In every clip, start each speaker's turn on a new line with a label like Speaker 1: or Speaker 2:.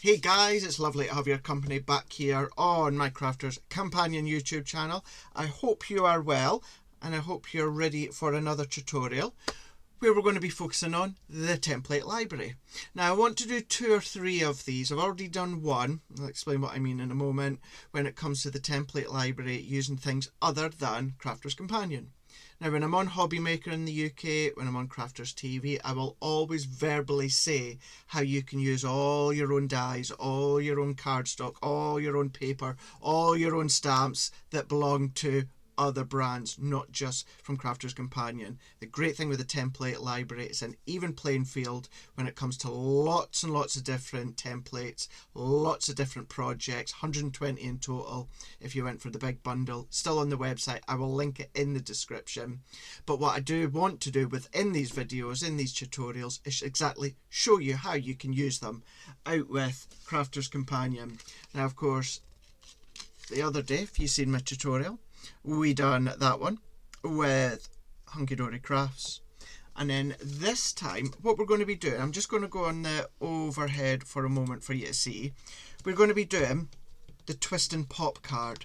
Speaker 1: Hey guys, it's lovely to have your company back here on my Crafters Companion YouTube channel. I hope you are well and I hope you're ready for another tutorial where we're going to be focusing on the template library. Now I want to do 2 or 3 of these. I've already done one. I'll explain what I mean in a moment when it comes to the template library using things other than Crafters Companion. Now when I'm on Hobby Maker in the UK, when I'm on Crafters TV, I will always verbally say how you can use all your own dies, all your own cardstock, all your own paper, all your own stamps that belong to other brands, not just from Crafters Companion. The great thing with the template library is an even playing field when it comes to lots and lots of different templates, lots of different projects, 120 in total if you went for the big bundle. Still on the website, I will link it in the description. But what I do want to do within these videos, in these tutorials, is exactly show you how you can use them out with Crafters Companion. Now of course, the other day, if you've seen my tutorial, we done that one with Hunky Dory Crafts, and then this time what we're going to be doing, I'm just going to go on the overhead for a moment for you to see, we're going to be doing the twist and pop card.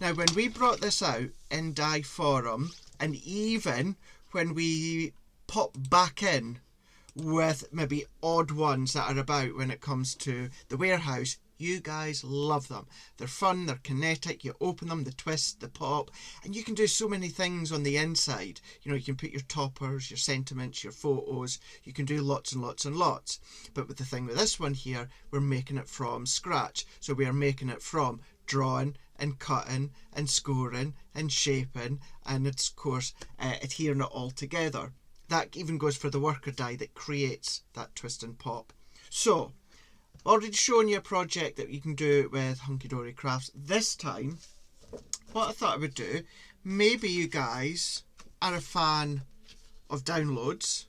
Speaker 1: Now when we brought this out in Die Forum, and even when we pop back in with maybe odd ones that are about when it comes to the warehouse, you guys love them. They're fun, they're kinetic, you open them, the twist, the pop, and you can do so many things on the inside. You know, you can put your toppers, your sentiments, your photos, you can do lots and lots and lots. But with the thing with this one here, we're making it from scratch. So we are making it from drawing and cutting and scoring and shaping and of course adhering it all together. That even goes for the worker die that creates that twist and pop. So already shown you a project that you can do with Hunky Dory Crafts. This time, what I thought I would do, maybe you guys are a fan of downloads.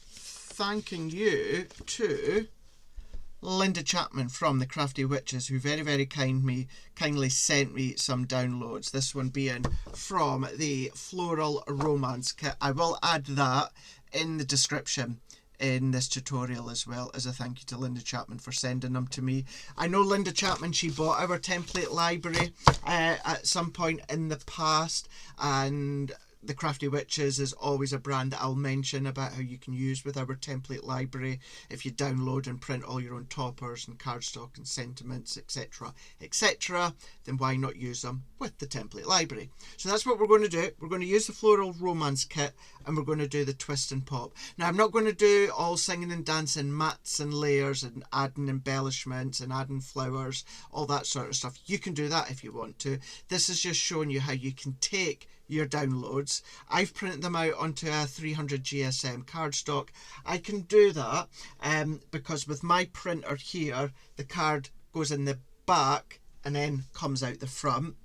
Speaker 1: Thanking you to Linda Chapman from the Crafty Witches, who very kindly sent me some downloads. This one being from the Floral Romance kit. I will add that in the description in this tutorial as well, as a thank you to Linda Chapman for sending them to me. I know Linda Chapman, she bought our template library at some point in the past, and the Crafty Witches is always a brand that I'll mention about how you can use with our template library. If you download and print all your own toppers and cardstock and sentiments, etc, etc, then why not use them with the template library? So that's what we're going to do. We're going to use the Floral Romance kit and we're going to do the twist and pop. Now I'm not going to do all singing and dancing mats and layers and adding embellishments and adding flowers, all that sort of stuff. You can do that if you want to. This is just showing you how you can take your downloads. I've printed them out onto a 300 GSM cardstock. I can do that because with my printer here, the card goes in the back and then comes out the front.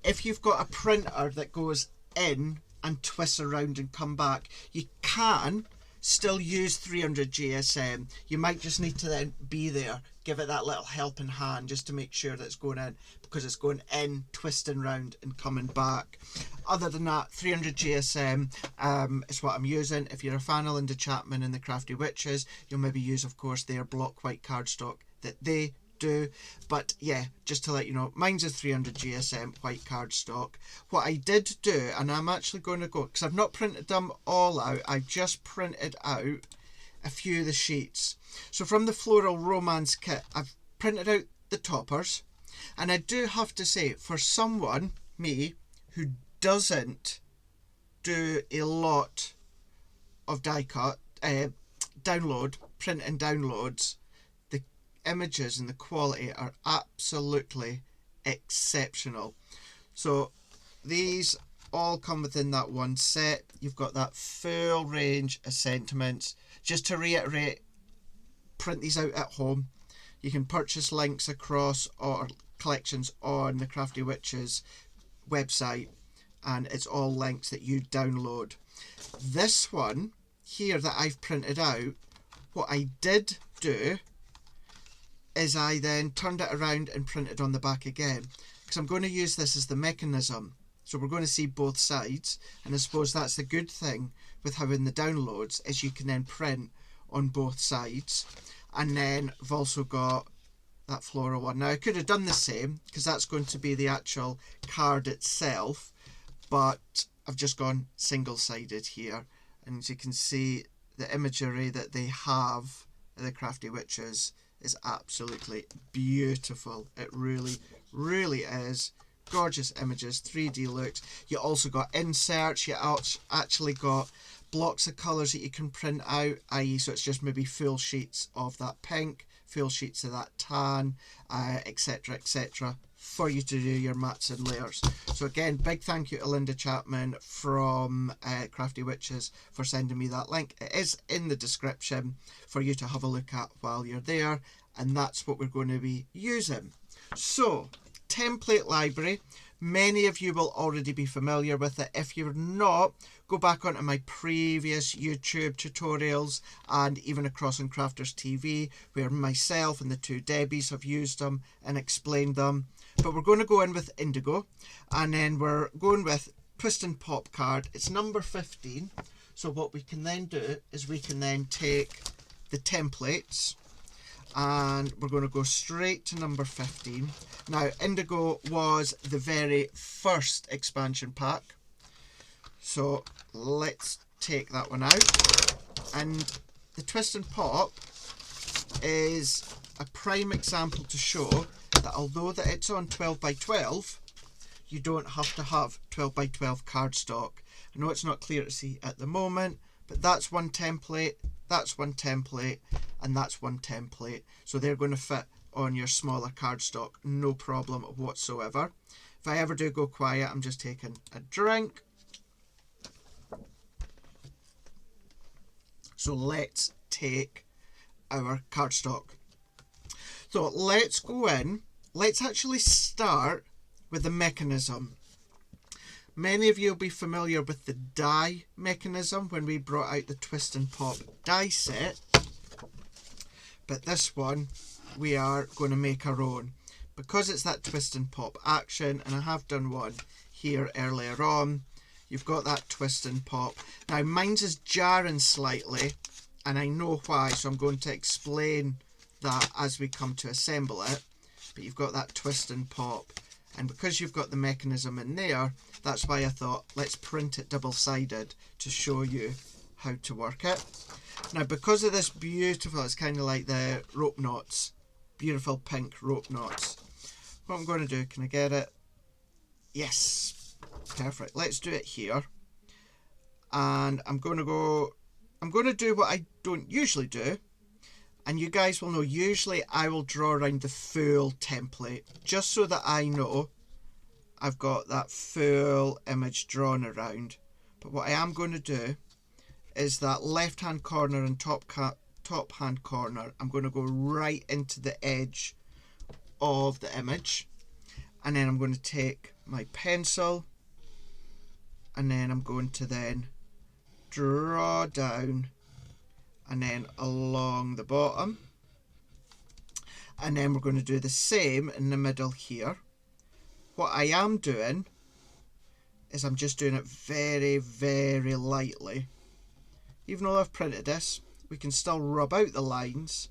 Speaker 1: If you've got a printer that goes in and twists around and come back, you can still use 300 GSM. You might just need to then be there, give it that little helping hand just to make sure that it's going in, because it's going in, twisting round and coming back. Other than that, 300 GSM is what I'm using. If you're a fan of Linda Chapman and the Crafty Witches, you'll maybe use, of course, their block white cardstock that they do. But yeah, just to let you know, mine's a 300 GSM white cardstock. What I did do, and I'm actually going to go, because I've not printed them all out, I've just printed out a few of the sheets. So from the Floral Romance kit, I've printed out the toppers, and I do have to say, for someone, me, who doesn't do a lot of die cut, download, print and downloads, the images and the quality are absolutely exceptional. So these all come within that one set. You've got that full range of sentiments. Just to reiterate, print these out at home. You can purchase links across or collections on the Crafty Witches website, and it's all links that you download. This one here that I've printed out, what I did do is I then turned it around and printed on the back again, because I'm going to use this as the mechanism. So we're going to see both sides, and I suppose that's the good thing with having the downloads, is you can then print on both sides. And then I've also got that floral one. Now I could have done the same because that's going to be the actual card itself, but I've just gone single-sided here, and as you can see, the imagery that they have, the Crafty Witches, is absolutely beautiful. It really, really is. Gorgeous images, 3D looks. You also got inserts. You actually got blocks of colours that you can print out, i.e. so it's just maybe full sheets of that pink, full sheets of that tan, etc, etc, for you to do your mats and layers. So again, big thank you to Linda Chapman from Crafty Witches for sending me that link. It is in the description for you to have a look at while you're there, and that's what we're going to be using. So, template library. Many of you will already be familiar with it. If you're not, go back onto my previous YouTube tutorials and even across on Crafters TV, where myself and the two Debbies have used them and explained them. But we're going to go in with Indigo, and then we're going with Twist and Pop card. It's number 15. So what we can then do is we can then take the templates, and we're going to go straight to number 15. Now, Indigo was the very first expansion pack, so let's take that one out. And the Twist and Pop is a prime example to show that although that it's on 12 by 12, you don't have to have 12 by 12 cardstock. I know it's not clear to see at the moment, but that's one template, that's one template, and that's one template. So they're going to fit on your smaller cardstock, no problem whatsoever. If I ever do go quiet, I'm just taking a drink. So let's take our cardstock. So let's go in. Let's actually start with the mechanism. Many of you will be familiar with the die mechanism when we brought out the Twist and Pop die set. But this one, we are going to make our own. Because it's that Twist and Pop action, and I have done one here earlier on, you've got that Twist and Pop. Now, mine's is jarring slightly, and I know why, so I'm going to explain that as we come to assemble it. But you've got that Twist and Pop, and because you've got the mechanism in there, that's why I thought let's print it double-sided to show you how to work it. Now, because of this beautiful, it's kind of like the rope knots, beautiful pink rope knots. What I'm going to do, can I get it? Yes, perfect. Let's do it here, and I'm going to do what I don't usually do. And you guys will know, usually I will draw around the full template, just so that I know I've got that full image drawn around. But what I am going to do is that left hand corner and top hand corner, I'm going to go right into the edge of the image. And then I'm going to take my pencil, and then I'm going to then draw down and then along the bottom, and then we're going to do the same in the middle here. What I am doing is I'm just doing it very, very lightly. Even though I've printed this, we can still rub out the lines.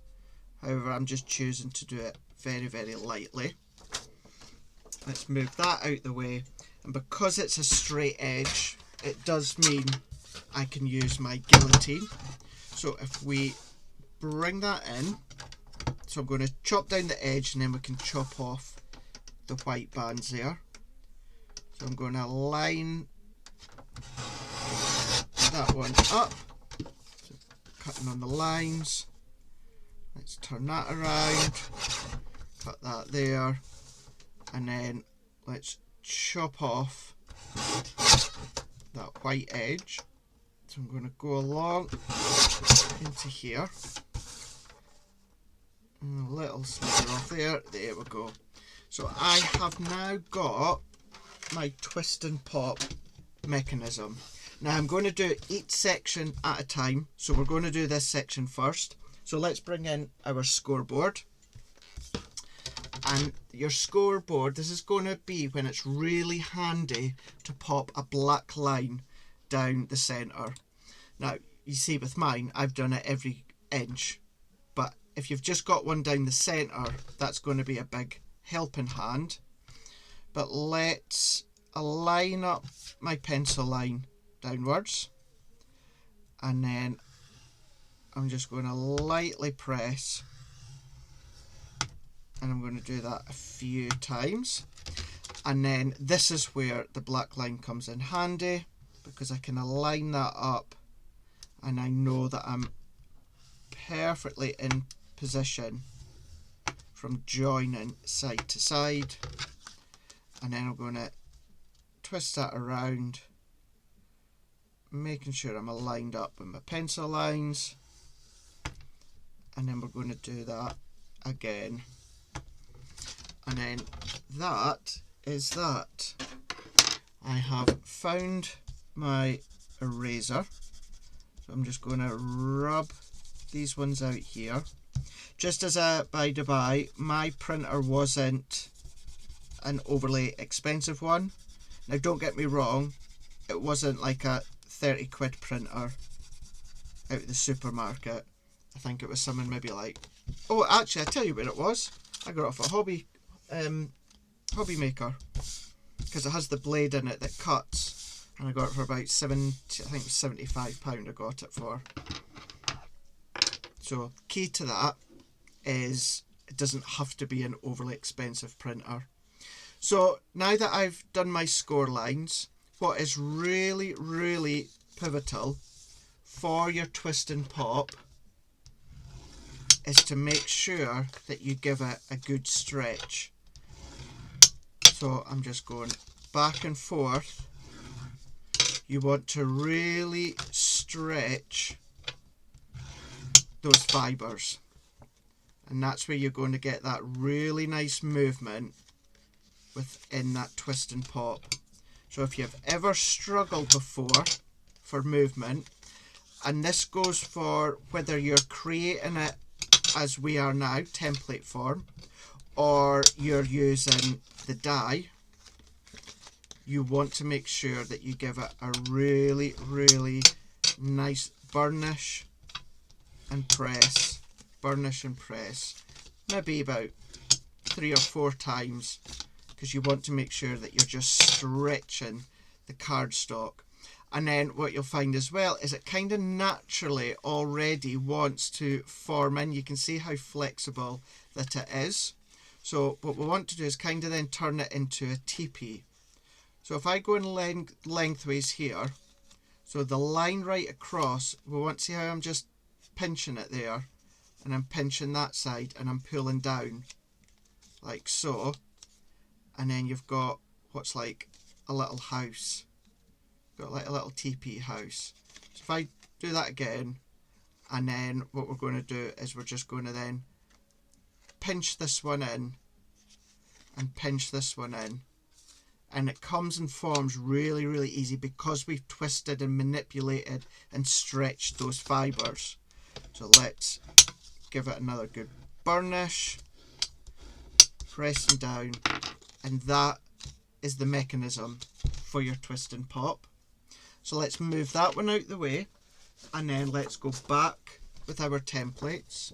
Speaker 1: However, I'm just choosing to do it very, very lightly. Let's move that out the way, and because it's a straight edge, it does mean I can use my guillotine. So if we bring that in, so I'm going to chop down the edge, and then we can chop off the white bands there. So I'm going to line that one up, so cutting on the lines. Let's turn that around, cut that there, and then let's chop off that white edge. So I'm going to go along into here, and a little sliver off there. There we go. So I have now got my Twist and Pop mechanism. Now I'm going to do each section at a time. So we're going to do this section first. So let's bring in our scoreboard. And your scoreboard, this is going to be when it's really handy to pop a black line down the centre. Now, you see with mine, I've done it every inch, but if you've just got one down the centre, that's going to be a big helping hand. But let's align up my pencil line downwards, and then I'm just going to lightly press, and I'm going to do that a few times. And then this is where the black line comes in handy, because I can align that up and I know that I'm perfectly in position from joining side to side. And then I'm going to twist that around, making sure I'm aligned up with my pencil lines. And then we're going to do that again. And then that is that. I have found my eraser. So I'm just going to rub these ones out here. Just as a by the by, my printer wasn't an overly expensive one. Now don't get me wrong, it wasn't like a 30 quid printer out of the supermarket. I think it was something maybe like, oh actually I tell you what it was, I got it off a hobby maker, because it has the blade in it that cuts, and I got it for about I think it was £75 I got it for. So key to that is it doesn't have to be an overly expensive printer. So now that I've done my score lines, what is really, really pivotal for your twist and pop is to make sure that you give it a good stretch. So I'm just going back and forth. You want to really stretch those fibres, and that's where you're going to get that really nice movement within that twist and pop. So if you've ever struggled before for movement, and this goes for whether you're creating it as we are now, template form, or you're using the die, you want to make sure that you give it a really, really nice burnish and press, burnish and press, maybe about 3 or 4 times, because you want to make sure that you're just stretching the cardstock. And then what you'll find as well is it kind of naturally already wants to form in. You can see how flexible that it is. So what we want to do is kind of then turn it into a teepee. So if I go in lengthways here, so the line right across, we want to see how I'm just pinching it there, and I'm pinching that side and I'm pulling down like so, and then you've got what's like a little house, got like a little teepee house. So if I do that again, and then what we're going to do is we're just going to then pinch this one in and pinch this one in, and it comes and forms really, really easy because we've twisted and manipulated and stretched those fibres. So let's give it another good burnish, pressing down, and that is the mechanism for your twist and pop. So let's move that one out the way, and then let's go back with our templates.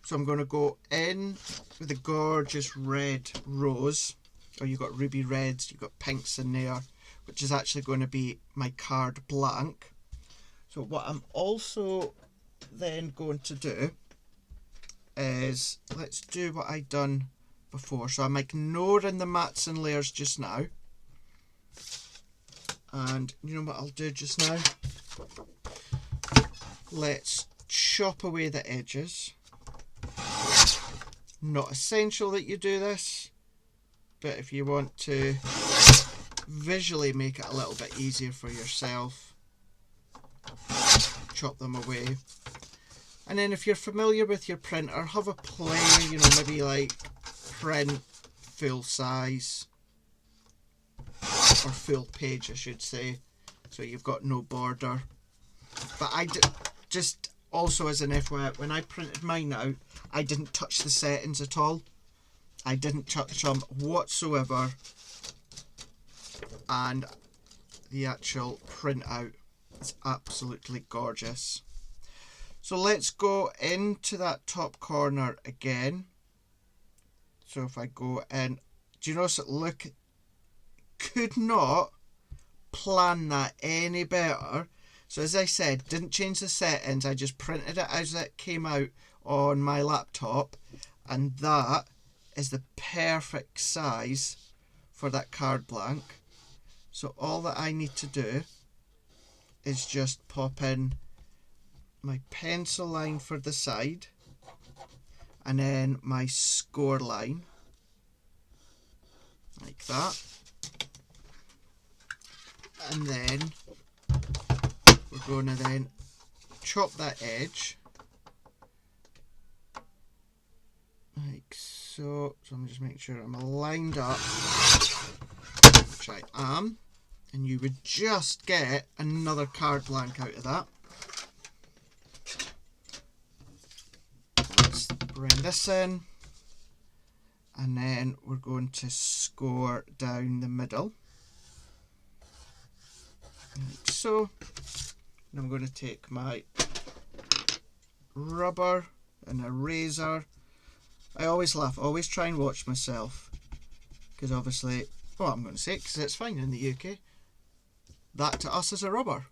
Speaker 1: So I'm going to go in with the gorgeous red rose, or you've got ruby reds, you've got pinks in there, which is actually going to be my card blank. So what I'm also then going to do is, let's do what I've done before. So I'm ignoring the mats and layers just now, and you know what I'll do just now? Let's chop away the edges. Not essential that you do this, but if you want to visually make it a little bit easier for yourself, chop them away. And then if you're familiar with your printer, have a play, you know, maybe like print full size, or full page I should say, so you've got no border. But I just also as an FYI, when I printed mine out, I didn't touch the settings at all. I didn't touch them whatsoever, and the actual printout is absolutely gorgeous. So let's go into that top corner again. So if I go in, do you notice it? Look, could not plan that any better. So as I said, didn't change the settings, I just printed it as it came out on my laptop, and that is the perfect size for that card blank. So all that I need to do is just pop in my pencil line for the side and then my score line like that, and then we're going to then chop that edge like so. So I'm just making sure I'm lined up, which I am, and you would just get another card blank out of that. Let's bring this in, and then we're going to score down the middle like so. And I'm going to take my rubber and a razor. I always laugh, always try and watch myself, because obviously, well, I'm going to say it because it's fine in the UK, that to us is a rubber,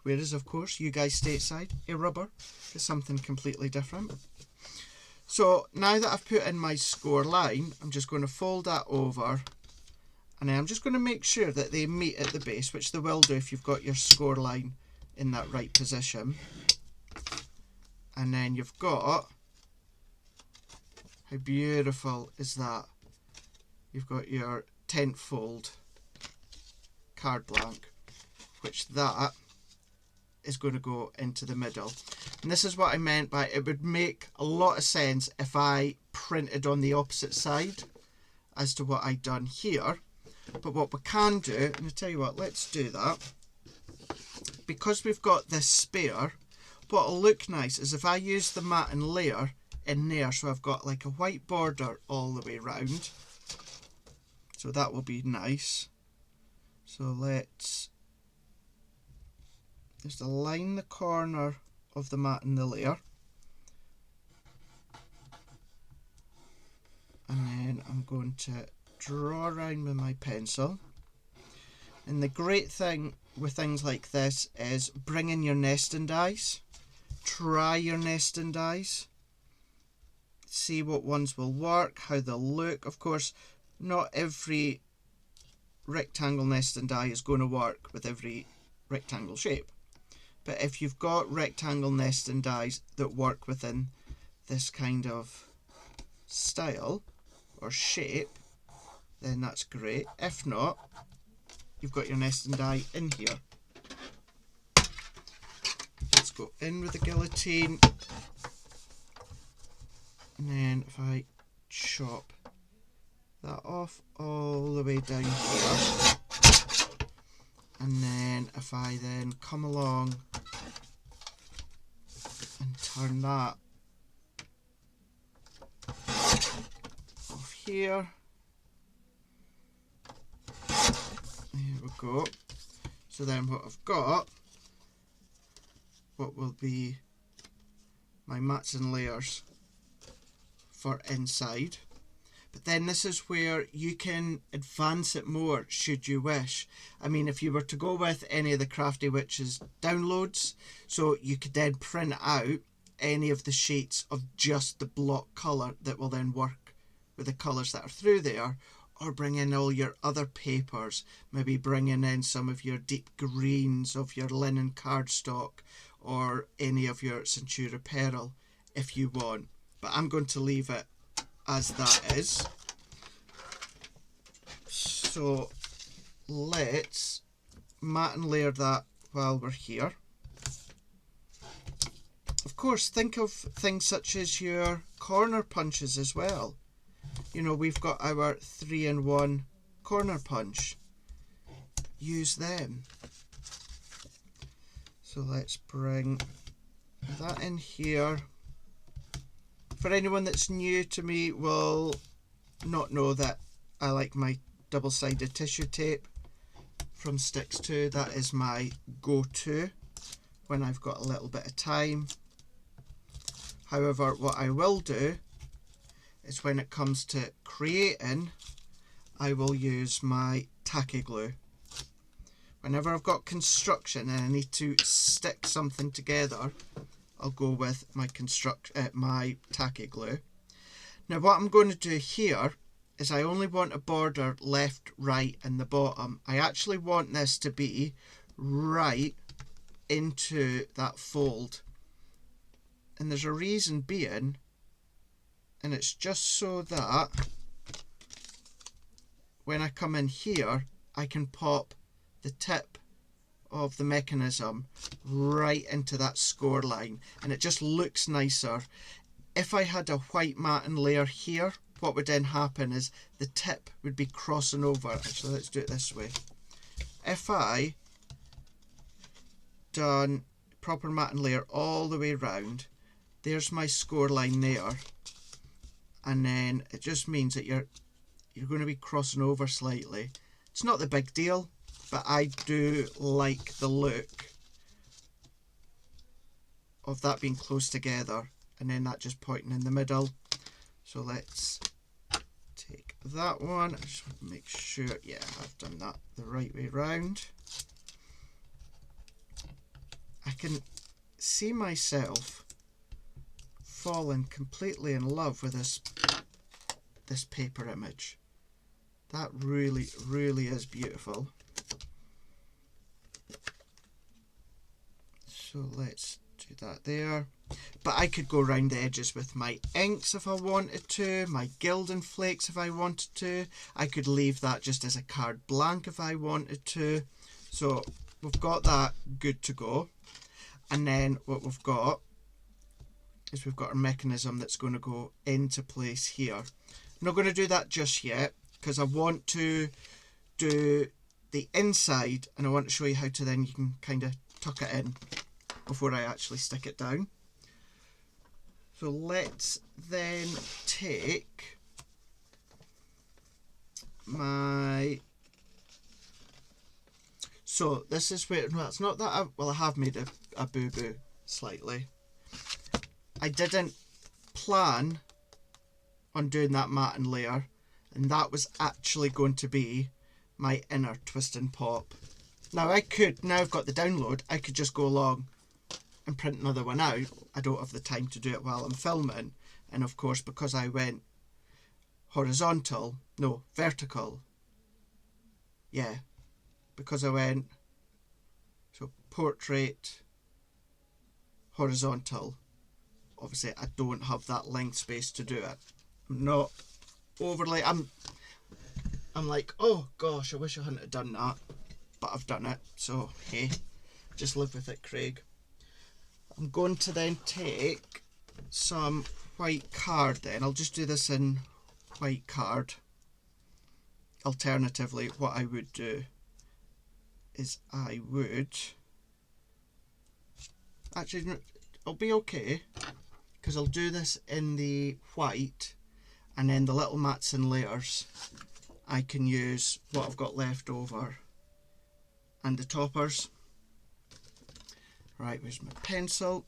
Speaker 1: whereas of course you guys stateside, a rubber is something completely different. So now that I've put in my score line, I'm just going to fold that over, and then I'm just going to make sure that they meet at the base, which they will do if you've got your score line in that right position. And then you've got, how beautiful is that? You've got your 10th fold card blank, which that is going to go into the middle. And this is what I meant by it would make a lot of sense if I printed on the opposite side as to what I'd done here. But what we can do, and I tell you what, let's do that. Because we've got this spare, what'll look nice is if I use the matte and layer in there, so I've got like a white border all the way round. So that will be nice. So let's just align the corner of the matte and the layer. And then I'm going to draw around with my pencil. And the great thing with things like this is bring in your nesting dies. Try your nesting dies. See what ones will work, how they'll look. Of course, not every rectangle nesting die is going to work with every rectangle shape. But if you've got rectangle nesting dies that work within this kind of style or shape, then that's great. If not, you've got your nesting die in here. Let's go in with the guillotine, and then if I chop that off all the way down here, and then if I then come along and turn that off here, there we go. So then what I've got, what will be my mats and layers for inside. But then this is where you can advance it more should you wish. I mean, if you were to go with any of the Crafty Witches downloads, so you could then print out any of the sheets of just the block colour that will then work with the colours that are through there, or bring in all your other papers, maybe bringing in some of your deep greens of your linen cardstock or any of your Centura Pearl if you want. But I'm going to leave it as that is. So let's matte and layer that while we're here. Of course, think of things such as your corner punches as well. You know, we've got our 3-in-1 corner punch. Use them. So let's bring that in here. For anyone that's new to me will not know that I like my double-sided tissue tape from Stix2. That is my go-to when I've got a little bit of time However, what I will do is when it comes to creating, I will use my tacky glue. Whenever I've got construction and I need to stick something together, I'll go with my my tacky glue. Now what I'm going to do here is I only want a border left, right and the bottom. I actually want this to be right into that fold. And there's a reason being, and it's just so that when I come in here, I can pop the tip of the mechanism right into that score line, and it just looks nicer. If I had a white matting layer here, what would then happen is the tip would be crossing over. Actually, let's do it this way. If I done proper matting layer all the way round, there's my score line there, and then it just means that you're going to be crossing over slightly. It's not the big deal, but I do like the look of that being close together and then that just pointing in the middle. So let's take that one. I just want to make sure, yeah, I've done that the right way round. I can see myself falling completely in love with this paper image. That really, really is beautiful. So let's do that there. But I could go around the edges with my inks if I wanted to, my gilding flakes if I wanted to. I could leave that just as a carte blanche if I wanted to. So we've got that good to go. And then what we've got is we've got our mechanism that's going to go into place here. I'm not going to do that just yet because I want to do the inside and I want to show you how to then you can kind of tuck it in before I actually stick it down. So let's then take my, so this is where, no, it's not that, I have made a boo-boo slightly. I didn't plan on doing that matting layer, and that was actually going to be my inner twist and pop. Now I could, now I've got the download, I could just go along and print another one out. I don't have the time to do it while I'm filming, and of course because I went vertical, yeah, because I went so portrait horizontal, obviously I don't have that length space to do it. I'm not overly, I'm like, oh gosh, I wish I hadn't done that, but I've done it, so hey, just live with it, Craig. I'm going to then take some white card then. I'll just do this in white card. Alternatively, what I would do is I would, actually I'll be okay because I'll do this in the white, and then the little mats and layers I can use what I've got left over and the toppers. Right, where's my pencil?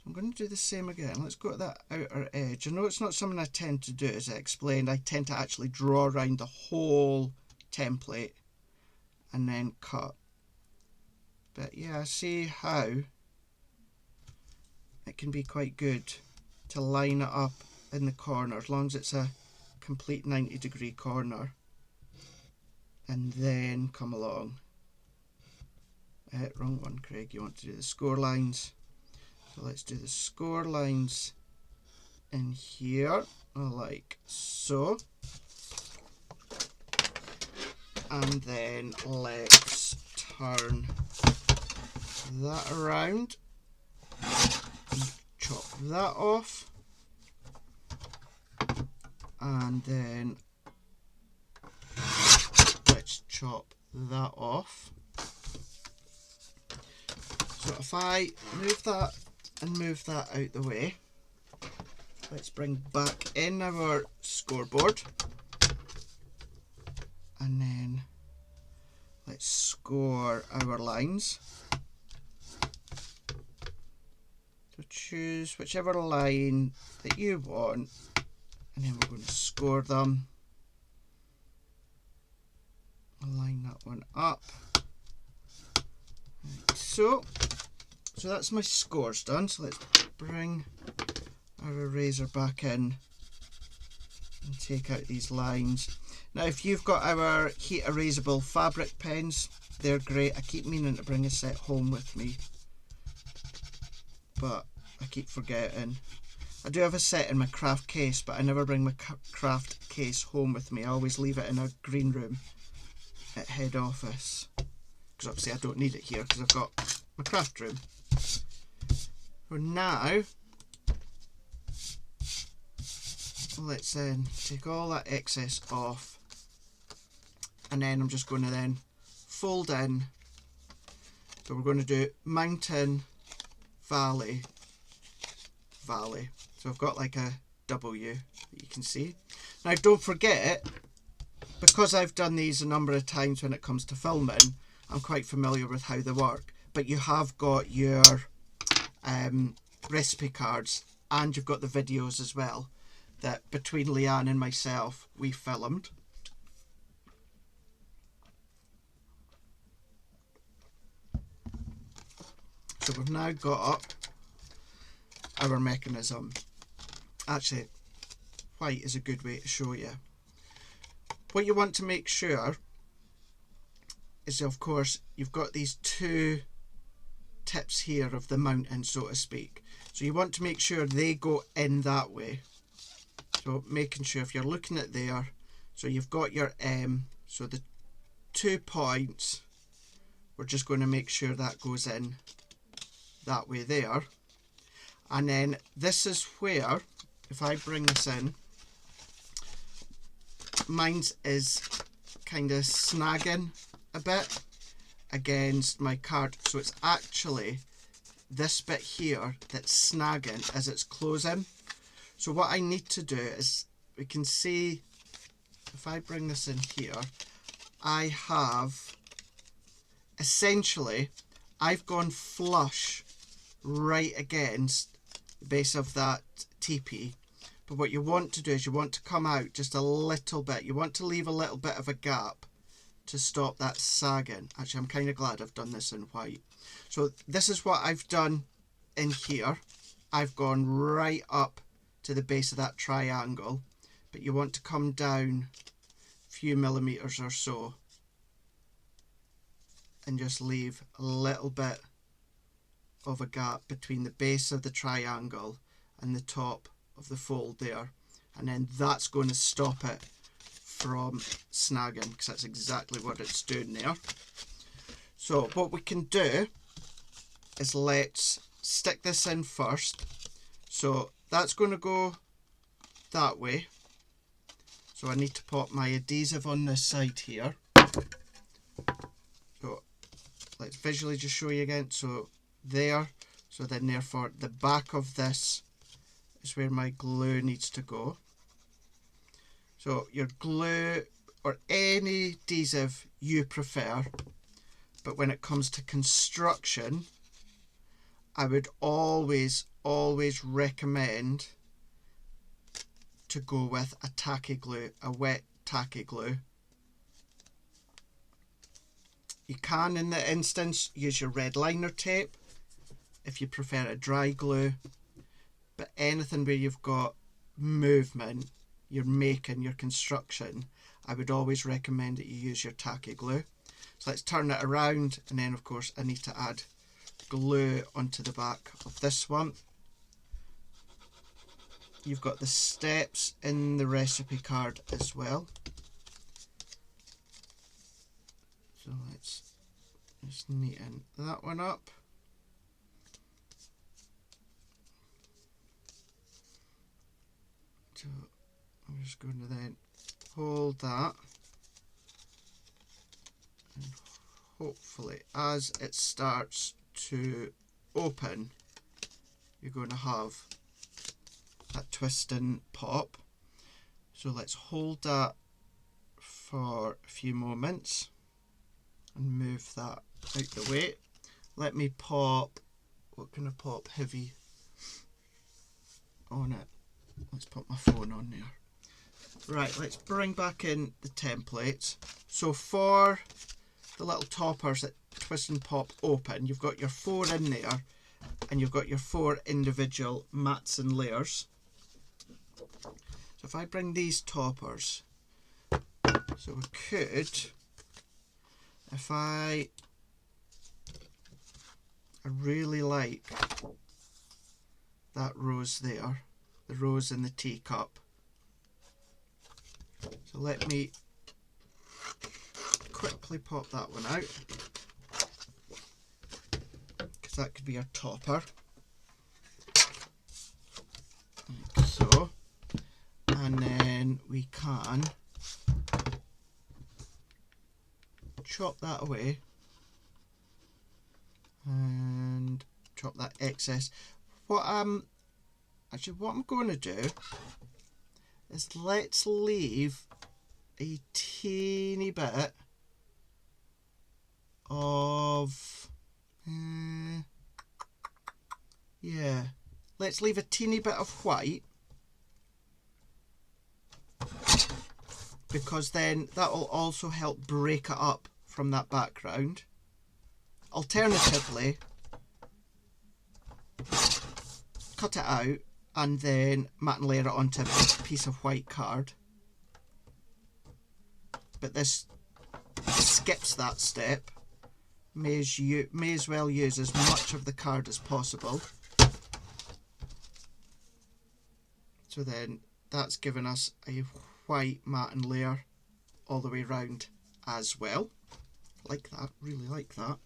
Speaker 1: I'm going to do the same again. Let's go to that outer edge. I know it's not something I tend to do, as I explained. I tend to actually draw around the whole template and then cut. But yeah, I see how it can be quite good to line it up in the corner, as long as it's a complete 90-degree corner, and then come along. Wrong one, Craig. You want to do the score lines. So let's do the score lines in here, like so. And then let's turn that around. Chop that off. And then let's chop that off. So if I move that and move that out the way, let's bring back in our scoreboard, and then let's score our lines. So So choose whichever line that you want, and then we're going to score them. Line that one up. Right, so that's my scores done. So let's bring our eraser back in and take out these lines. Now if you've got our heat erasable fabric pens, they're great. I keep meaning to bring a set home with me, but I keep forgetting. I do have a set in my craft case, but I never bring my craft case home with me. I always leave it in a green room at head office, because obviously I don't need it here because I've got my craft room. So now let's then take all that excess off, and then I'm just going to then fold in. So we're going to do mountain, valley, valley. So I've got like a W that you can see. Now don't forget, because I've done these a number of times when it comes to filming, I'm quite familiar with how they work. But you have got your recipe cards, and you've got the videos as well that between Leanne and myself we filmed. So we've now got our mechanism. Actually, white is a good way to show you. What you want to make sure is, of course, you've got these two tips here of the mountain, so to speak. So you want to make sure they go in that way. So making sure if you're looking at there, so you've got your M, so the 2 points, we're just going to make sure that goes in that way there. And then this is where, if I bring this in, mine's is kind of snagging a bit against my card, so it's actually this bit here that's snagging as it's closing. So what I need to do is, we can see if I bring this in here, I have essentially, I've gone flush right against the base of that teepee. But what you want to do is you want to come out just a little bit. You want to leave a little bit of a gap to stop that sagging. Actually, I'm kind of glad I've done this in white. So this is what I've done in here. I've gone right up to the base of that triangle, but you want to come down a few millimeters or so and just leave a little bit of a gap between the base of the triangle and the top of the fold there, and then that's going to stop it from snagging, because that's exactly what it's doing there. So what we can do is let's stick this in first. So that's going to go that way, so I need to pop my adhesive on this side here. So let's visually just show you again. So there, so then therefore the back of this is where my glue needs to go. So your glue or any adhesive you prefer, but when it comes to construction, I would always recommend to go with a tacky glue, a wet tacky glue. You can, in the instance, use your red liner tape if you prefer a dry glue, but anything where you've got movement, you're making your construction, I would always recommend that you use your tacky glue. So let's turn it around, and then of course I need to add glue onto the back of this one. You've got the steps in the recipe card as well. So let's just neaten that one up. So I'm just going to then hold that, and hopefully as it starts to open, you're going to have that twist and pop. So let's hold that for a few moments and move that out the way. Let me pop, what can I pop heavy? on it. Let's put my phone on there. Right, let's bring back in the templates. So for the little toppers that twist and pop open, you've got your 4 in there, and you've got your 4 individual mats and layers. So if I bring these toppers, so we could, if I really like that rose there, the rose in the teacup. So let me quickly pop that one out, because that could be our topper, like so. And then we can chop that away and chop that excess. What I'm going to do is let's leave a teeny bit of yeah, let's leave a teeny bit of white, because then that will also help break it up from that background. Alternatively, cut it out and then matte and layer it onto a piece of white card. But this skips that step. May as well use as much of the card as possible. So then that's given us a white matte and layer all the way around as well. Like that, really like that.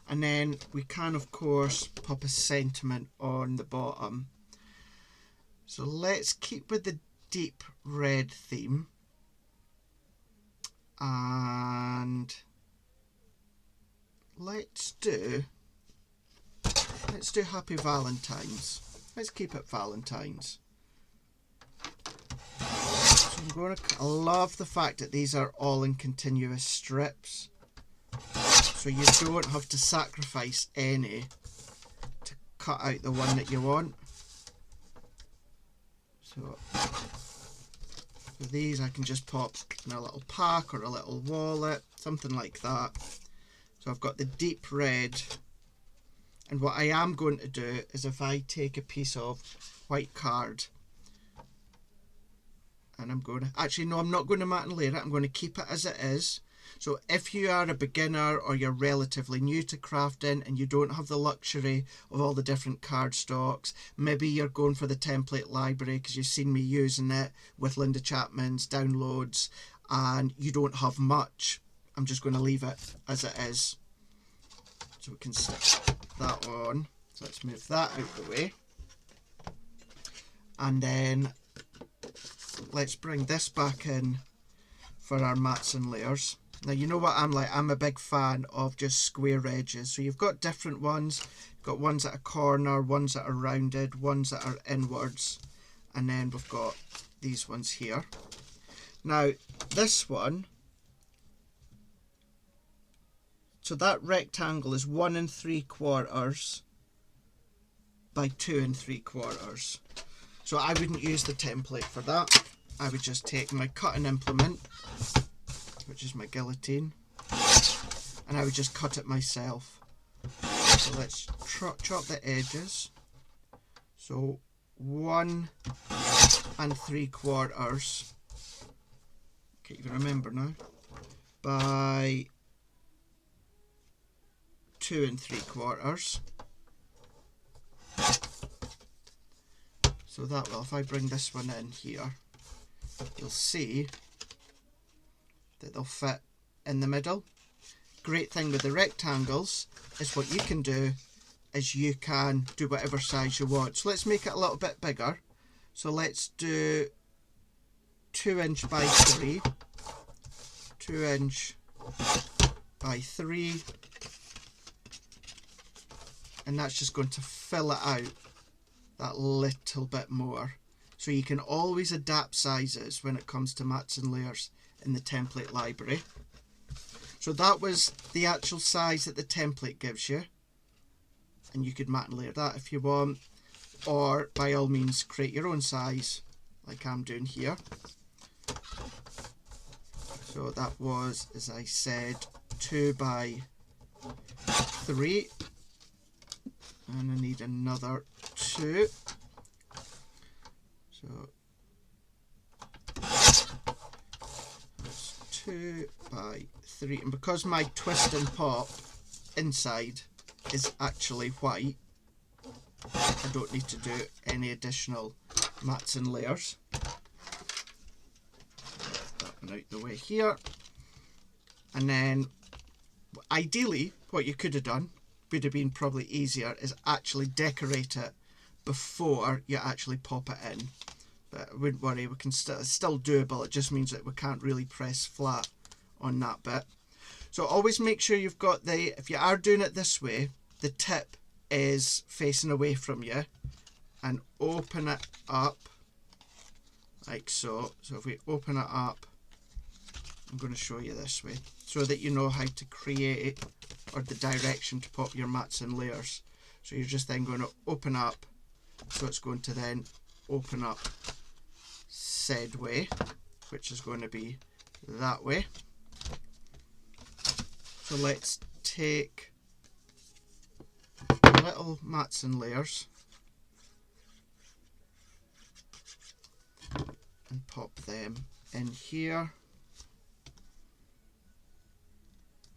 Speaker 1: And then we can of course pop a sentiment on the bottom. So let's keep with the deep red theme, and let's do Happy Valentine's. Let's keep it Valentine's. So I love the fact that these are all in continuous strips, so you don't have to sacrifice any to cut out the one that you want. So for these I can just pop in a little pack or a little wallet, something like that. So I've got the deep red, and what I am going to do is if I take a piece of white card, and I'm going to, actually no, I'm not going to matte and layer it, I'm going to keep it as it is. So if you are a beginner or you're relatively new to crafting and you don't have the luxury of all the different card stocks, maybe you're going for the template library because you've seen me using it with Linda Chapman's downloads and you don't have much, I'm just going to leave it as it is. So we can stick that on. So let's move that out the way. And then let's bring this back in for our mats and layers. Now you know what I'm like, I'm a big fan of just square edges. So you've got different ones, you've got ones at a corner, ones that are rounded, ones that are inwards, and then we've got these ones here. Now this one, so that rectangle is 1 3/4 by 2 3/4. So I wouldn't use the template for that. I would just take my cutting implement, which is my guillotine, and I would just cut it myself. So let's chop the edges. So 1 3/4, can't even remember now, by 2 3/4. So that will, if I bring this one in here, you'll see that they'll fit in the middle. Great thing with the rectangles is what you can do is you can do whatever size you want. So let's make it a little bit bigger. So let's do 2 inch by 3, 2 inch by 3, and that's just going to fill it out that little bit more. So you can always adapt sizes when it comes to mats and layers in the template library. So that was the actual size that the template gives you, and you could matte and layer that if you want. or by all means create your own size like I'm doing here. So that was, as I said, 2 by 3, and I need another 2. So that's 2 by 3, and because my twist and pop inside is actually white, I don't need to do any additional mats and layers. That one out the way here, and then ideally what you could have done would have been probably easier is actually decorate it before you actually pop it in, but I wouldn't worry, we can still doable. It just means that we can't really press flat on that bit. So always make sure you've got the, if you are doing it this way, the tip is facing away from you, and open it up like so. So if we open it up, I'm going to show you this way so that you know how to create, or the direction to pop your mats and layers. So you're just then going to open up, so it's going to then open up said way, which is going to be that way. So let's take little mats and layers and pop them in here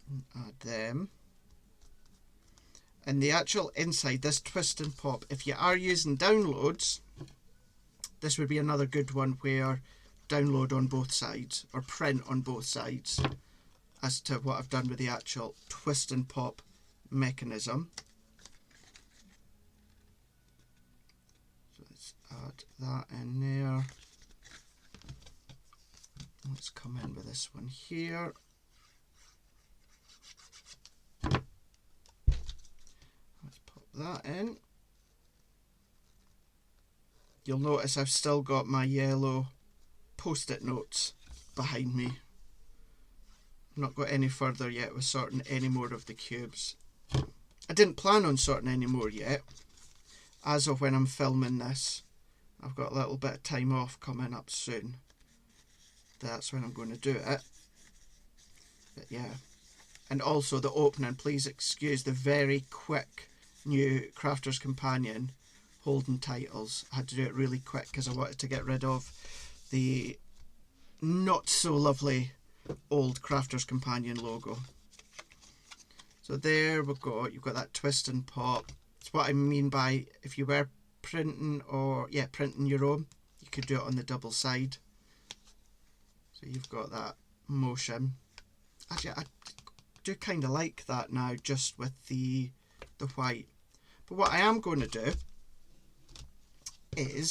Speaker 1: and add them. And the actual inside, this twist and pop, if you are using downloads, this would be another good one where download on both sides or print on both sides, as to what I've done with the actual twist and pop mechanism. So let's add that in there. Let's come in with this one here. Let's pop that in. You'll notice I've still got my yellow post-it notes behind me. I've not got any further yet with sorting any more of the cubes. I didn't plan on sorting any more yet. As of when I'm filming this, I've got a little bit of time off coming up soon. That's when I'm going to do it. But yeah. And also the opening, please excuse the very quick new Crafter's Companion holding titles. I had to do it really quick because I wanted to get rid of the not so lovely old Crafter's Companion logo. So there we go. You've got that twist and pop. It's what I mean by, if you were printing, or yeah, printing your own, you could do it on the double side. So you've got that motion. Actually, I do kind of like that now, just with the white. But what I am going to do is,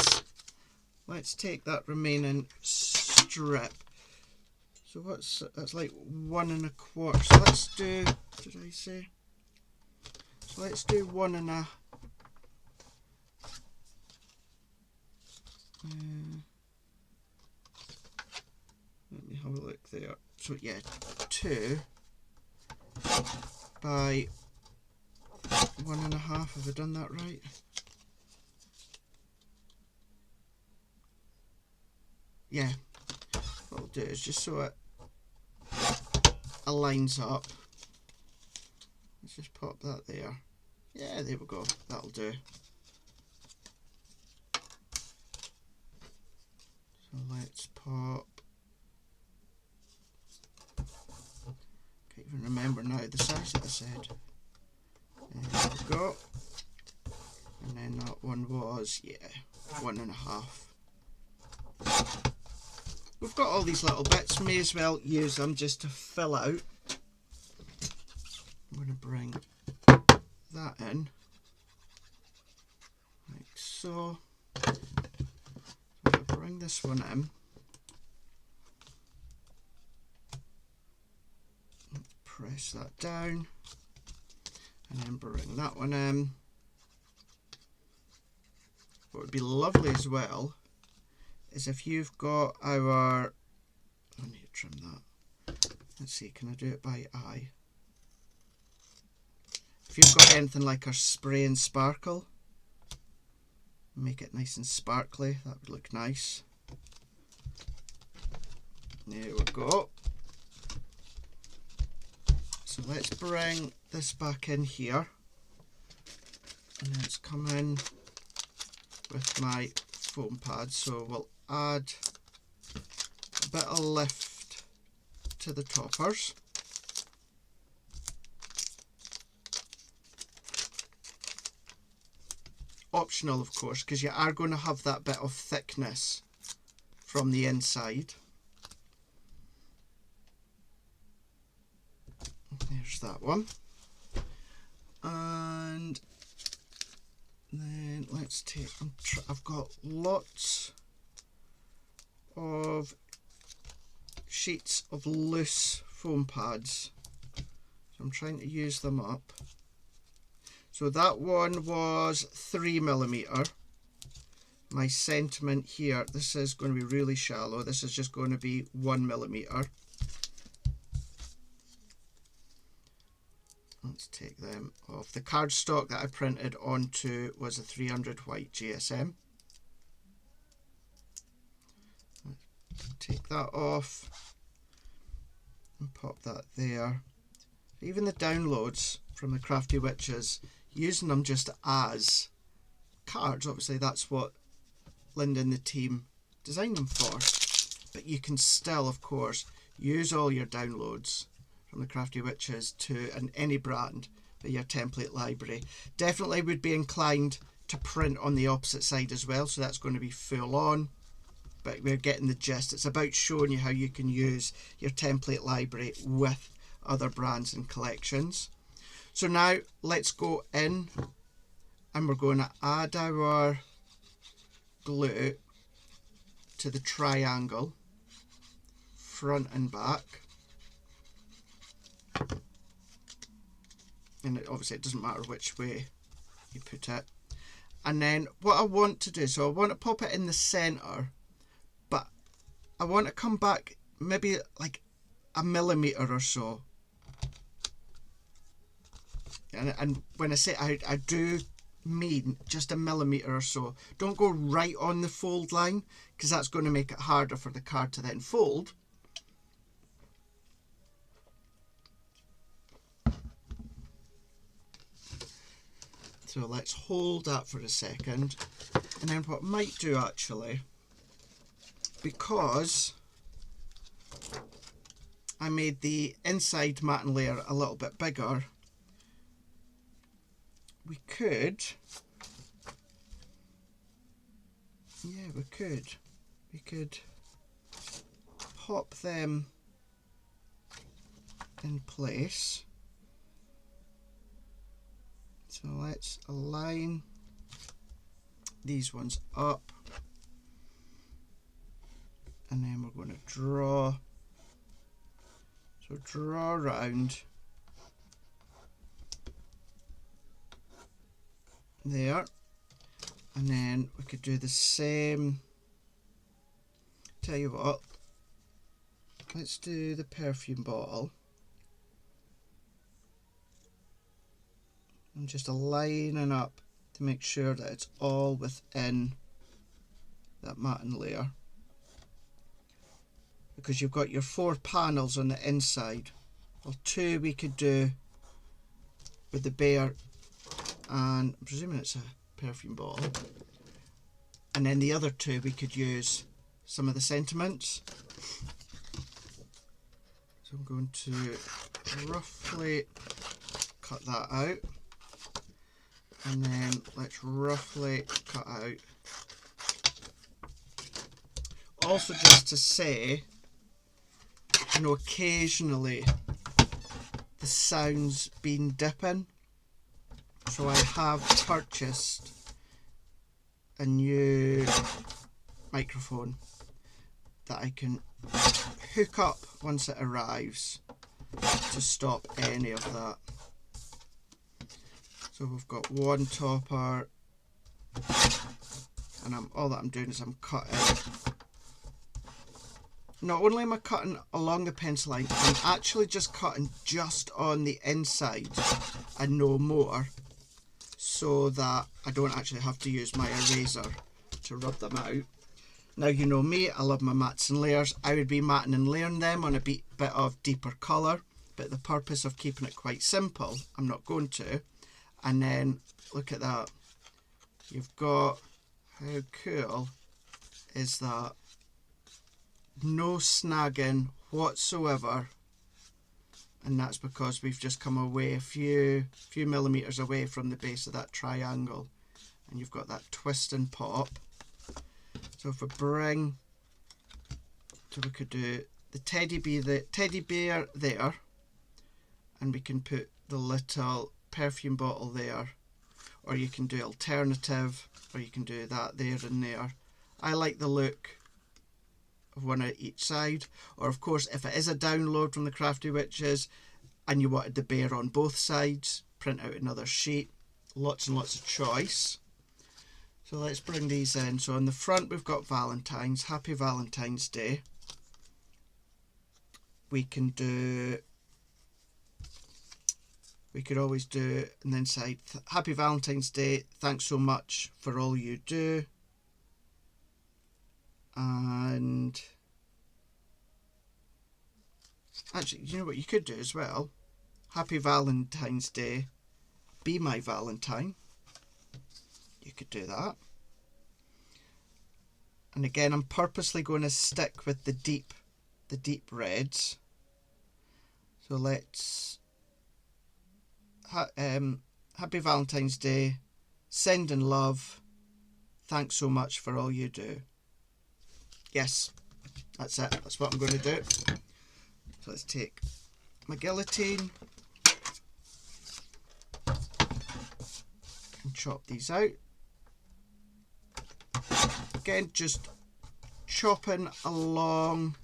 Speaker 1: let's take that remaining strip. So that's like 1 1/4. So let's do, did I say? So let's do 1 1/2. Let me have a look there. So yeah, 2 by 1 1/2. Have I done that right? Yeah. What I'll do is, just so it aligns up, let's just pop that there. Yeah, there we go. That'll do. So let's pop. Can't even remember now the size that I said. There we go. And then that one was, yeah, 1 1/2. We've got all these little bits, may as well use them just to fill out. I'm going to bring that in, like so. So if I bring this one in, press that down, and then bring that one in. What would be lovely as well is if you've got our, I need to trim that. Let's see, can I do it by eye? If you've got anything like our spray and sparkle, Make it nice and sparkly, that would look nice. There we go. So let's bring this back in here, and let's come in with my foam pad. So we'll add a bit of lift to the toppers. Optional, of course, because you are going to have that bit of thickness from the inside. There's that one. And then let's take, I've got lots of sheets of loose foam pads, so I'm trying to use them up. So that one was 3mm. My sentiment here, this is going to be really shallow. This is just going to be 1mm. Let's take them off. The cardstock that I printed onto was a 300 white GSM. Take that off and pop that there. Even the downloads from the Crafty Witches, using them just as cards. Obviously that's what Linda and the team designed them for, but you can still, of course, use all your downloads from the Crafty Witches to any brand with your template library. Definitely would be inclined to print on the opposite side as well, so that's going to be full on, but we're getting the gist. It's about showing you how you can use your template library with other brands and collections. So now let's go in and we're going to add our glue to the triangle front and back. And obviously it doesn't matter which way you put it. And then what I want to do, so I want to pop it in the centre, but I want to come back maybe like 1mm or so. And when I say I do mean just 1mm or so. Don't go right on the fold line, because that's going to make it harder for the card to then fold. So let's hold that for a second, and then what I might do actually, because I made the inside matting layer a little bit bigger, we could pop them in place. So let's align these ones up, and then we're going to draw. So draw around there, and then we could do the same. Tell you what, let's do the perfume bottle. I'm just aligning up to make sure that it's all within that matting layer, because you've got your 4 panels on the inside. Well, 2 we could do with the bear, and I'm presuming it's a perfume bottle, and then the other 2 we could use some of the sentiments. So I'm going to roughly cut that out, and then let's roughly cut out. Also, just to say, you know, occasionally the sound's been dipping, so I have purchased a new microphone that I can hook up once it arrives to stop any of that. So we've got one topper, and all that I'm doing is I'm cutting. Not only am I cutting along the pencil line, I'm actually just cutting just on the inside and no more, so that I don't actually have to use my eraser to rub them out. Now you know me, I love my mats and layers. I would be matting and layering them on a bit of deeper colour, but the purpose of keeping it quite simple, I'm not going to. And then look at that. You've got, how cool is that? No snagging whatsoever. And that's because we've just come away a few millimetres away from the base of that triangle. And you've got that twist and pop. So if we bring, so we could do the teddy bear there, and we can put the little perfume bottle there, or you can do alternative, or you can do that there and there. I like the look of one at each side, or of course if it is a download from the Crafty Witches and you wanted the bear on both sides, print out another sheet. Lots and lots of choice. So let's bring these in. So on the front we've got Valentine's, Happy Valentine's Day. We could always do on the inside, Happy Valentine's Day, thanks so much for all you do. And actually, you know what you could do as well? Happy Valentine's Day, be my Valentine. You could do that. And again, I'm purposely going to stick with the deep reds. So let's Happy Valentine's Day, sending love, thanks so much for all you do. Yes, that's it. That's what I'm going to do. So let's take my guillotine and chop these out. Again, just chopping along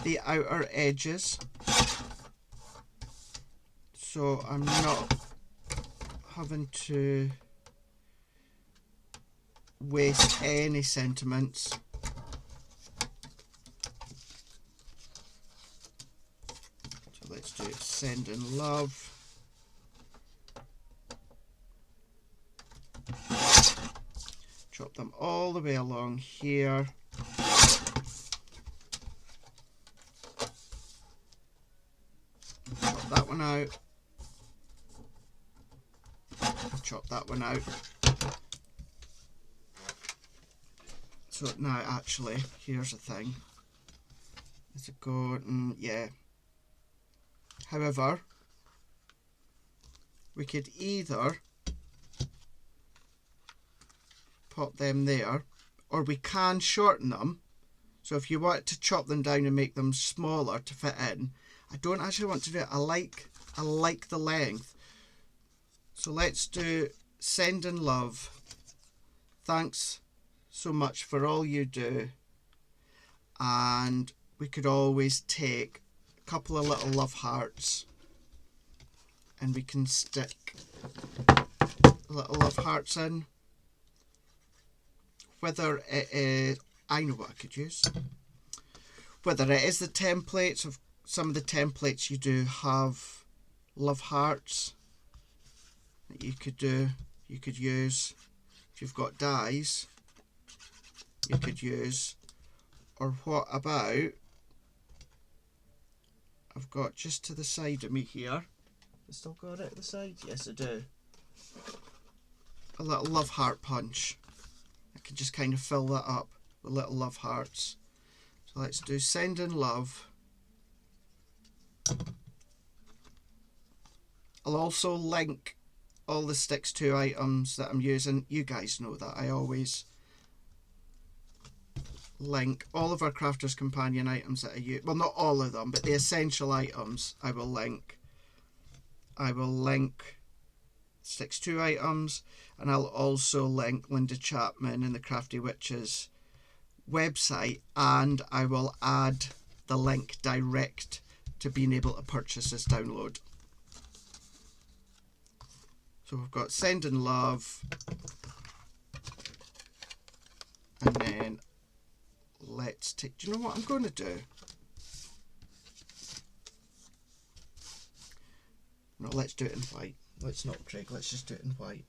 Speaker 1: the outer edges, so I'm not having to waste any sentiments. So let's do sending love. Chop them all the way along here. Chop that one out. Chop that one out. So now actually, here's the thing. Is it going? Yeah. However, we could either pop them there, or we can shorten them. So if you want to chop them down and make them smaller to fit in, I don't actually want to do it. I like the length. So let's do sending love, thanks so much for all you do. And we could always take a couple of little love hearts and we can stick little love hearts in. Whether it is, I know what I could use. Whether it is the templates, of some of the templates you do have love hearts that you could do, you could use. If you've got dies, you could use. Or what about, I've got just to the side of me here, I still got it at the side? Yes I do. A little love heart punch. I can just kind of fill that up with little love hearts. So let's do sending love. I'll also link all the Stix2 items that I'm using. You guys know that I always link all of our Crafters Companion items that I use. Well, not all of them, but the essential items I will link. I will link Stix2 items, and I'll also link Linda Chapman and the Crafty Witches website, and I will add the link direct to being able to purchase this download. So we've got sending love, and then let's take, do you know what I'm going to do? No, let's do it in white. let's not, Craig, let's just do it in white.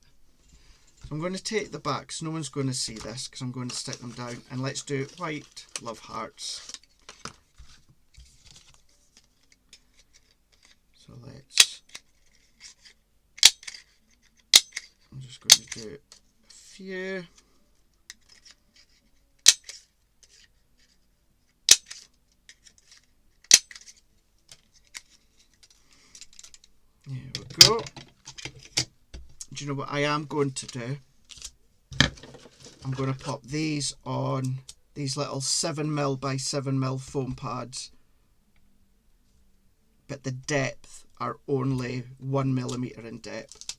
Speaker 1: So I'm going to take the backs, no one's going to see this because I'm going to stick them down, and let's do white love hearts. So I'm just going to do a few. There we go. Do you know what I am going to do? I'm going to pop these on these little 7mm by 7mm foam pads, but the depth are only 1mm in depth.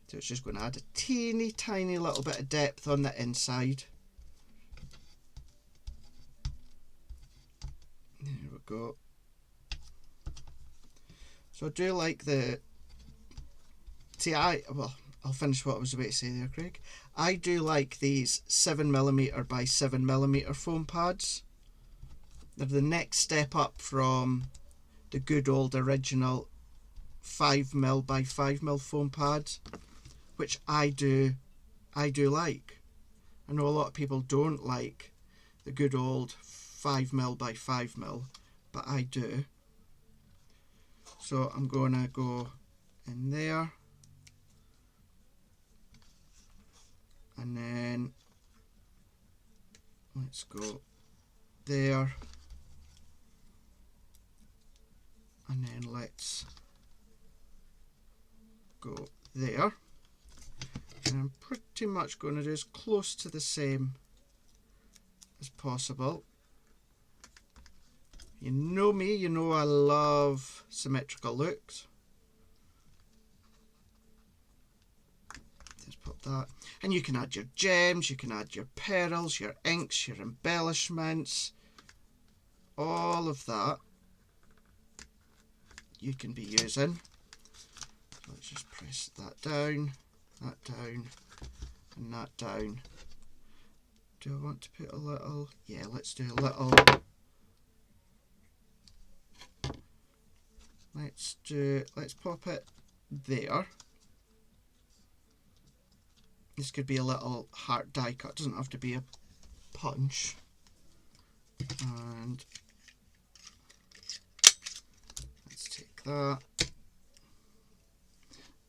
Speaker 1: So it's just going to add a teeny tiny little bit of depth on the inside. There we go. So I do like the... See, I'll finish what I was about to say there, Craig. I do like these 7mm by 7mm foam pads. They're the next step up from the good old original 5mm by 5mm foam pads, which I do like. I know a lot of people don't like the good old 5mm by 5mm, but I do. So I'm going to go in there, and then let's go there, and then let's go there. And I'm pretty much going to do as close to the same as possible. You know me, you know I love symmetrical looks. Just pop that. And you can add your gems, you can add your pearls, your inks, your embellishments, all of that you can be using. So let's just press that down, and that down. Do I want to put a little? Yeah, let's do a little. Let's pop it there. This could be a little heart die cut, doesn't have to be a punch. And let's take that.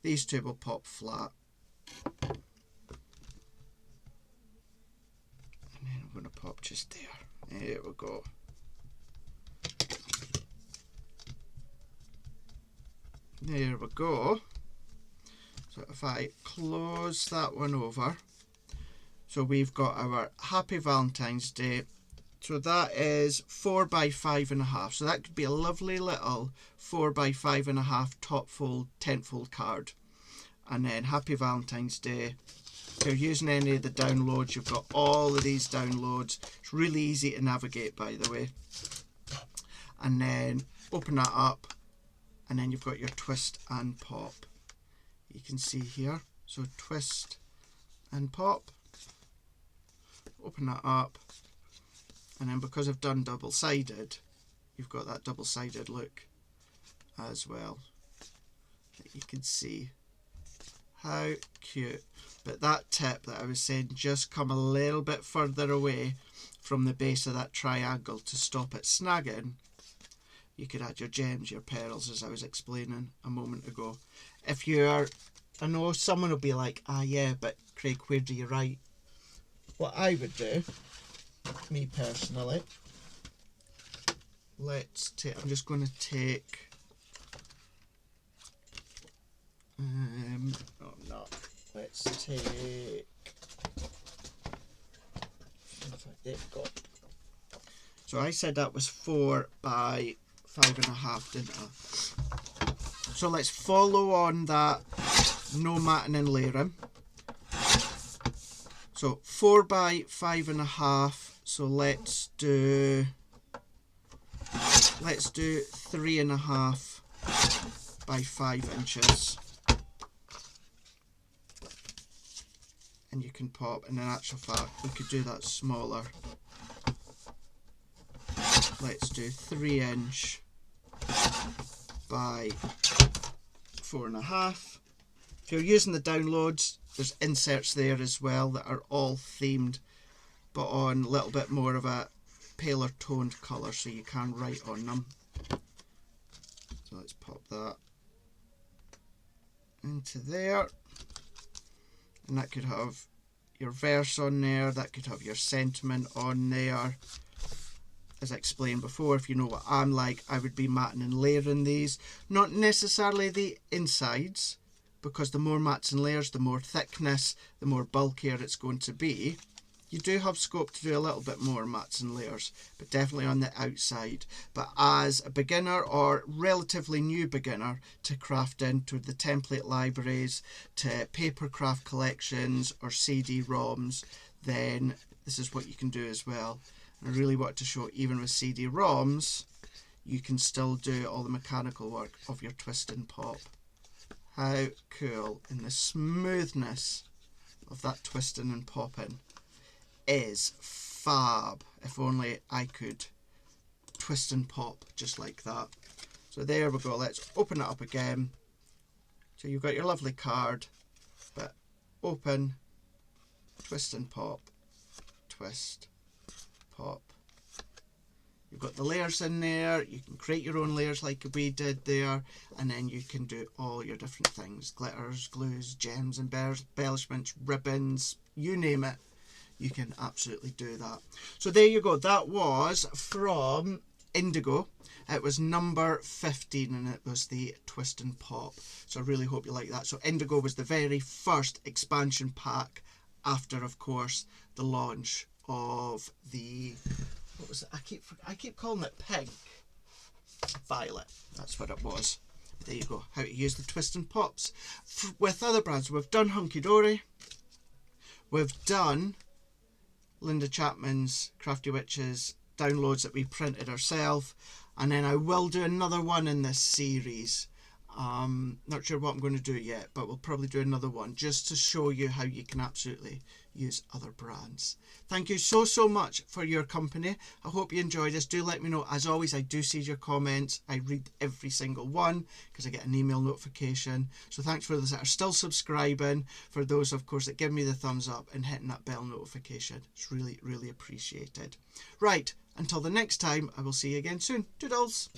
Speaker 1: These two will pop flat. And then I'm going to pop just there. There we go. There we go. So if I close that one over, so we've got our Happy Valentine's Day. So that is 4 by 5.5. So that could be a lovely little 4 by 5.5 top fold, tent fold card. And then Happy Valentine's Day. If you're using any of the downloads, you've got all of these downloads. It's really easy to navigate, by the way. And then open that up, and then you've got your twist and pop. You can see here, so twist and pop, open that up, and then because I've done double-sided, you've got that double-sided look as well that you can see. How cute. But that tip that I was saying, just come a little bit further away from the base of that triangle to stop it snagging. You could add your gems, your pearls, as I was explaining a moment ago. If you're, I know someone will be like, ah yeah, but Craig, where do you write? What I would do, me personally, I'm just going to take, let's take, there we go. So I said that was 4 by 5.5, didn't I? So let's follow on that, no matting and layering. So 4 by 5.5. So let's do 3.5 by 5 inches. And you can pop, and in actual fact, we could do that smaller. Let's do 3 inch by 4.5. If you're using the downloads, there's inserts there as well that are all themed, but on a little bit more of a paler toned colour, so you can write on them. So let's pop that into there, and that could have your verse on there, that could have your sentiment on there. As I explained before, if you know what I'm like, I would be matting and layering these, not necessarily the insides, because the more mats and layers, the more thickness, the more bulkier it's going to be. You do have scope to do a little bit more mats and layers, but definitely on the outside. But as a beginner or relatively new beginner to crafting, to the template libraries, to paper craft collections or CD-ROMs, then this is what you can do as well. And I really want to show, even with CD-ROMs, you can still do all the mechanical work of your twist and pop. How cool, and the smoothness of that twisting and popping is fab. If only I could twist and pop just like that. So there we go. Let's open it up again. So you've got your lovely card, but open, twist and pop, twist, pop. You've got the layers in there. You can create your own layers like we did there, and then you can do all your different things: glitters, glues, gems, embellishments, ribbons, you name it. You can absolutely do that. So there you go. That was from Indigo. It was number 15, and it was the twist and pop. So I really hope you like that. So Indigo was the very first expansion pack after, of course, the launch of the, what was it? I keep calling it pink. Violet. That's what it was. But there you go. How to use the twist and pops. With other brands, we've done Hunky Dory. We've done Linda Chapman's Crafty Witches downloads that we printed ourselves, and then I will do another one in this series. Not sure what I'm going to do yet, but we'll probably do another one just to show you how you can absolutely use other brands. Thank you so much for your company. I hope you enjoyed this. Do let me know. As always, I do see your comments. I read every single one because I get an email notification. So thanks for those that are still subscribing, for those of course that give me the thumbs up and hitting that bell notification. It's really appreciated. Right, until the next time, I will see you again soon. Toodles!